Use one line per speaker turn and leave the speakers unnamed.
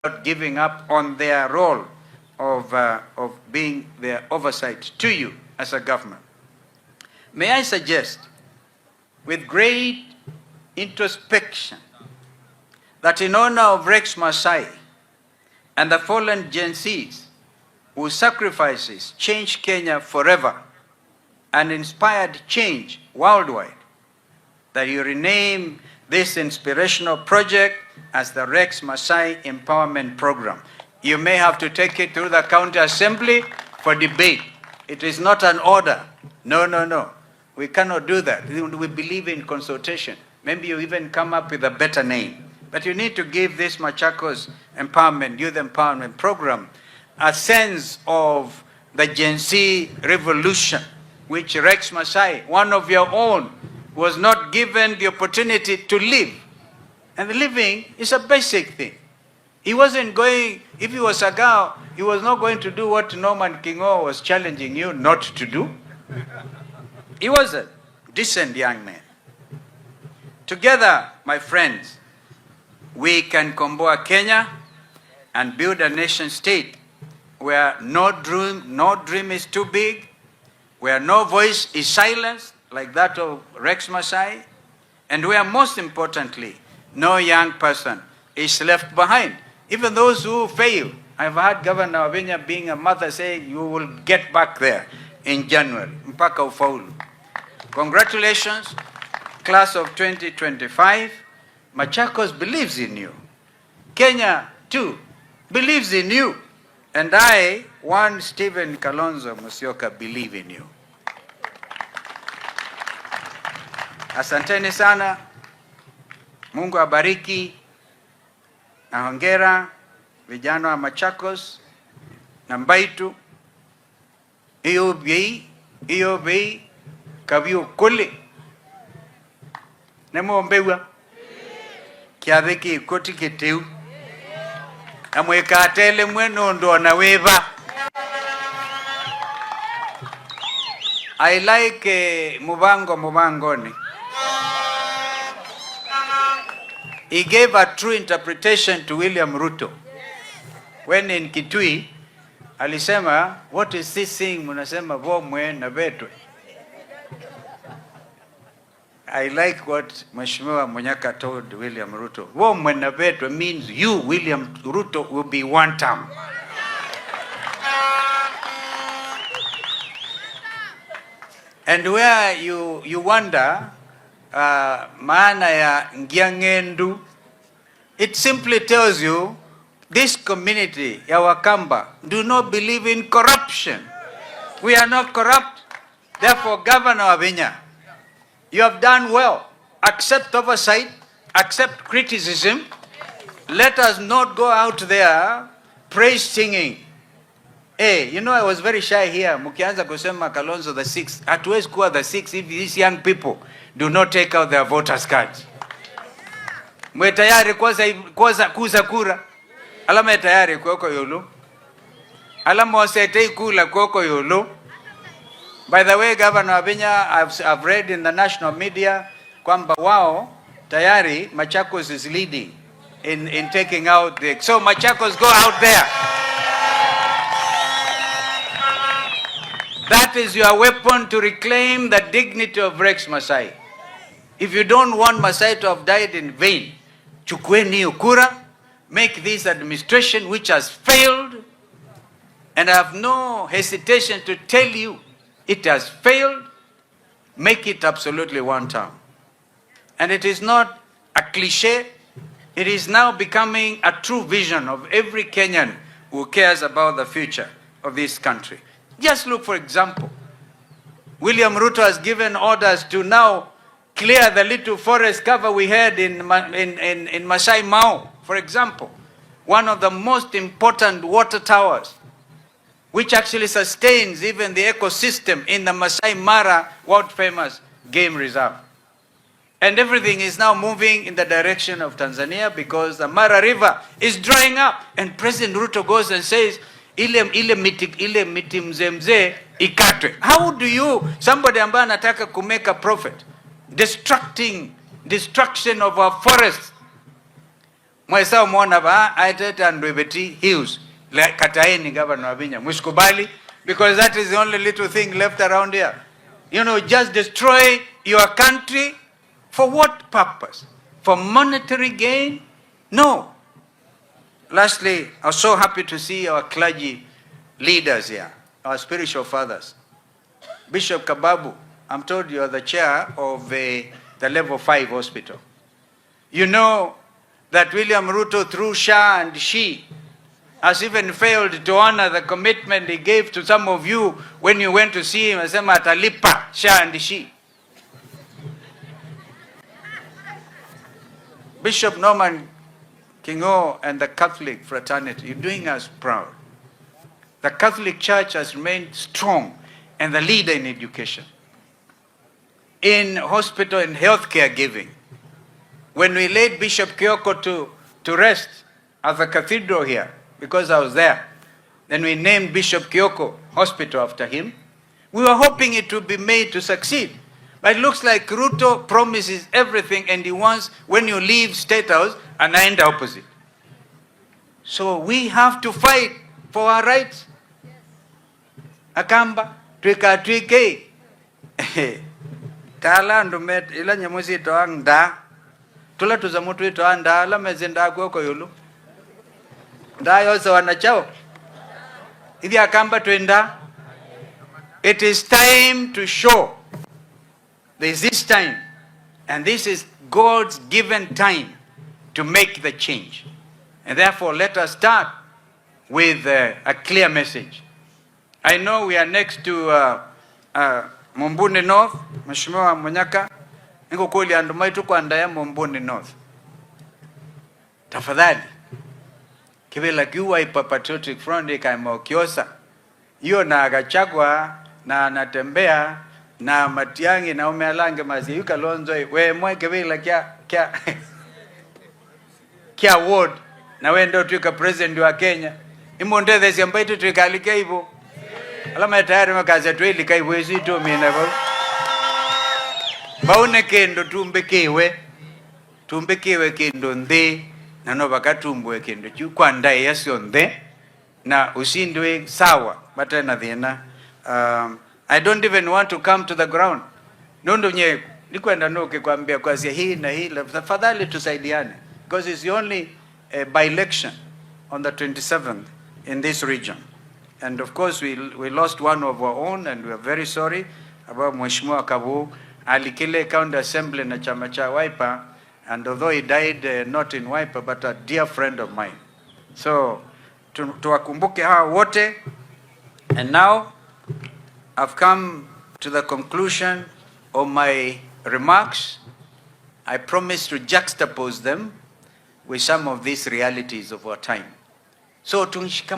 without giving up on their role of being their oversight to you as a government. May I suggest, with great introspection, that in honor of Rex Masai and the fallen Gen Zs whose sacrifices changed Kenya forever and inspired change worldwide, that you rename this inspirational project as the Rex Masai Empowerment Program. You may have to take it through the county assembly for debate. It is not an order. No. We cannot do that. We believe in consultation. Maybe you even come up with a better name. But you need to give this Machakos Empowerment, Youth Empowerment Program a sense of the Gen Z revolution, which Rex Masai, one of your own, was not given the opportunity to live. And living is a basic thing. He wasn't going, if he was a girl, he was not going to do what Norman Kingo was challenging you not to do. He was a decent young man. Together, my friends, we can comboa Kenya and build a nation state where no dream is too big, where no voice is silenced like that of Rex Masai, and where most importantly, no young person is left behind. Even those who fail. I've heard Governor Wavinya being a mother saying, you will get back there in January. Mpaka ufaulu. Congratulations, class of 2025. Machakos believes in you. Kenya, too, believes in you. And I, one Stephen Kalonzo Musyoka, believe in you. Asanteni sana. Mungu abariki. Na hongera vijana wa Machakos na Mbaitu. Iyo bei kabiyo kule. Nemo mbewa. Kiadhiki koti kiteu. Amweka atele mweno ndo na weva. I like Mubangoni. He gave a true interpretation to William Ruto. When in Kitui, alisema, what is this thing? Munasema vomwe na betwe. I like what Mheshimiwa Munyaka told William Ruto. Vomwe na betwe means you, William Ruto, will be one term. And where you wonder, maana ya Ngiangendu, it simply tells you this community, ya Wakamba, do not believe in corruption. We are not corrupt. Therefore, Governor Wavinya, you have done well. Accept oversight, accept criticism. Let us not go out there praise singing. Hey, you know, I was very shy here. Mukianza kusema Kalonzo the 6th. Hatuwezi kuwa the 6th if these young people do not take out their voters cards. Mwe tayari kuza kura. Alama tayari kuoko yolo. Alama wasetei kula kuoko yolo. By the way, Governor Wavinya, I've read in the national media kwamba wao tayari Machakos is leading in taking out the... So Machakos, go out there. That is your weapon to reclaim the dignity of Rex Masai. If you don't want Masai to have died in vain, chukweni ukura, make this administration which has failed, and I have no hesitation to tell you it has failed, make it absolutely one term. And it is not a cliche, it is now becoming a true vision of every Kenyan who cares about the future of this country. Just look, for example, William Ruto has given orders to now clear the little forest cover we had in Masai Mao, for example, one of the most important water towers, which actually sustains even the ecosystem in the Masai Mara world-famous game reserve. And everything is now moving in the direction of Tanzania because the Mara River is drying up. And President Ruto goes and says, ile miti mzee ikatwe. How do you, somebody ambaye anataka kumake a profit, destruction of our forests, Mwesa umona ba aiteta Andwebeti Hills. Kataeni Governor Wavinya. Musikubali, because that is the only little thing left around here. You know, just destroy your country. For what purpose? For monetary gain? No. Lastly, I was so happy to see our clergy leaders here, our spiritual fathers. Bishop Kababu, I'm told you are the chair of the level 5 hospital. You know that William Ruto, through SHA and SHE, has even failed to honor the commitment he gave to some of you when you went to see him. Asema atalipa SHA and SHE. Bishop Norman Kingo and the Catholic fraternity, you're doing us proud. The Catholic Church has remained strong and the leader in education, in hospital and healthcare giving. When we laid Bishop Kyoko to rest at the cathedral here, because I was there, then we named Bishop Kyoko Hospital after him. We were hoping it would be made to succeed. But it looks like Ruto promises everything and he wants, when you leave State House, an end opposite. So we have to fight for our rights. Akamba, twike. Tala ndumet ila nyamusi toang da. Tula tuzamutu toang da la mezenda kwa yulu. Da yoso wanachao. Hivi Akamba twenda. It is time to show. There is this time, and this is God's given time to make the change. And therefore, let us start with a clear message. I know we are next to Mumbuni North, Mheshimiwa Munyaka. Niko kuli andumai tuko andaya Mumbuni North. Tafadhali. Kibela kiwa ipa Patriotic Front ikaima ukiosa. Iyo na agachagwa na anatembea na Matiangi na umealange mazi yu Kalonzo we mweke vila kia ward na we ndo tuika president wa Kenya imonde thesi ambaito tuika alike hivo alama ya tayari makazi tuilika hivo isi tu mina baune kendo tumbekewe kendo nde na no bakatumbuwe kendo chu kwa ndae yasio nde na usindwe sawa bata na dhina I don't even want to come to the ground. Nondo nye nikwenda nuke kuambia kwa hii na hii tafadhali tusaidiane, because it's the only by-election on the 27th in this region. And of course we lost one of our own and we are very sorry about Mheshimiwa Kabu alikile county assembly na chama cha Wiper, and although he died not in Wiper but a dear friend of mine. So tuwakumbuke hawa wote. And now I've come to the conclusion of my remarks. I promise to juxtapose them with some of these realities of our time. So